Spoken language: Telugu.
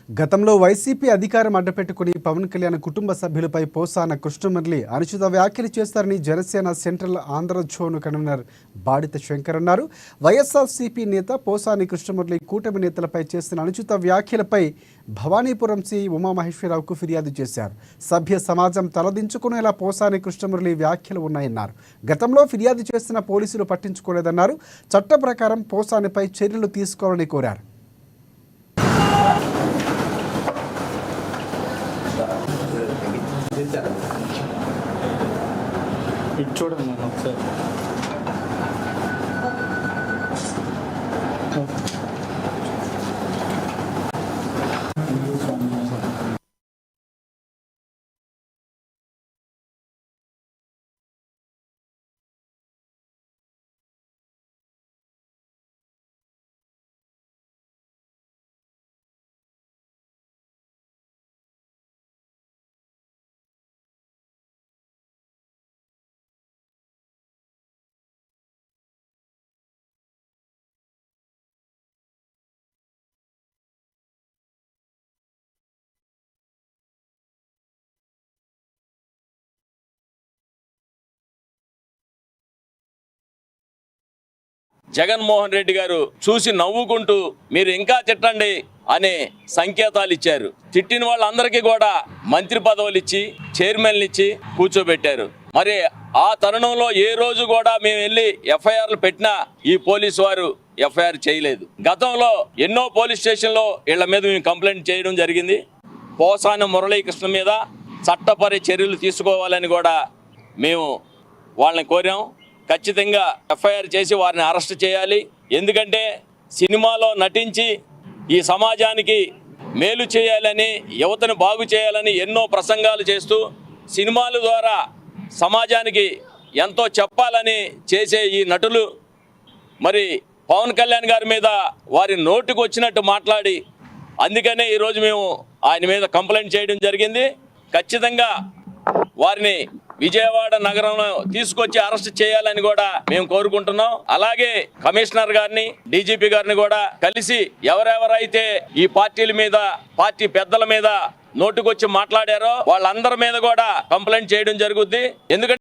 గతంలో వైసీపీ అధికారం అడ్డపెట్టుకుని పవన్ కళ్యాణ్ కుటుంబ సభ్యులపై పోసాన కృష్ణమురళి అనుచిత వ్యాఖ్యలు చేస్తారని Janasena central Andhra zone convener Badita Shankar అన్నారు. వైఎస్ఆర్సీపీ నేత పోసాని కృష్ణమురళి కూటమి నేతలపై చేసిన అనుచిత వ్యాఖ్యలపై భవానీపురం సిఐ ఉమామహేశ్వరరావుకు ఫిర్యాదు చేశారు. సభ్య సమాజం తలదించుకునేలా పోసాని కృష్ణమురళి వ్యాఖ్యలు ఉన్నాయన్నారు. గతంలో ఫిర్యాదు చేసిన పోలీసులు పట్టించుకోలేదన్నారు. చట్ట ప్రకారం పోసానిపై చర్యలు తీసుకోవాలని కోరారు. చూడండి నేను ఒకసారి జగన్మోహన్ రెడ్డి గారు చూసి నవ్వుకుంటూ మీరు ఇంకా తిట్టండి అనే సంకేతాలు ఇచ్చారు. తిట్టిన వాళ్ళందరికీ కూడా మంత్రి పదవులు ఇచ్చి చైర్మన్లు ఇచ్చి కూర్చోబెట్టారు. మరి ఆ తరుణంలో ఏ రోజు కూడా మేము వెళ్ళి ఎఫ్ఐఆర్లు పెట్టినా ఈ పోలీసు వారు ఎఫ్ఐఆర్ చేయలేదు. గతంలో ఎన్నో పోలీస్ స్టేషన్లో వీళ్ళ మీద మేము కంప్లైంట్ చేయడం జరిగింది. పోసాని మురళీకృష్ణ మీద చట్టపరి చర్యలు తీసుకోవాలని కూడా మేము వాళ్ళని కోరాం. ఖచ్చితంగా ఎఫ్ఐఆర్ చేసి వారిని అరెస్ట్ చేయాలి. ఎందుకంటే సినిమాలో నటించి ఈ సమాజానికి మేలు చేయాలని, యువతను బాగు చేయాలని ఎన్నో ప్రసంగాలు చేస్తూ సినిమాల ద్వారా సమాజానికి ఎంతో చెప్పాలని చేసే ఈ నటులు మరి పవన్ కళ్యాణ్ గారి మీద వారి నోటికి వచ్చినట్టు మాట్లాడి, అందుకనే ఈరోజు మేము ఆయన మీద కంప్లైంట్ చేయడం జరిగింది. ఖచ్చితంగా వారిని విజయవాడ నగరంలో తీసుకొచ్చి అరెస్ట్ చేయాలని కూడా మేము కోరుకుంటున్నాం. అలాగే కమిషనర్ గారిని, డీజీపీ గారిని కూడా కలిసి ఎవరెవరైతే ఈ పార్టీల మీద, పార్టీ పెద్దల మీద నోటుకొచ్చి మాట్లాడారో వాళ్ళందరి మీద కూడా కంప్లైంట్ చేయడం జరుగుద్ది. ఎందుకంటే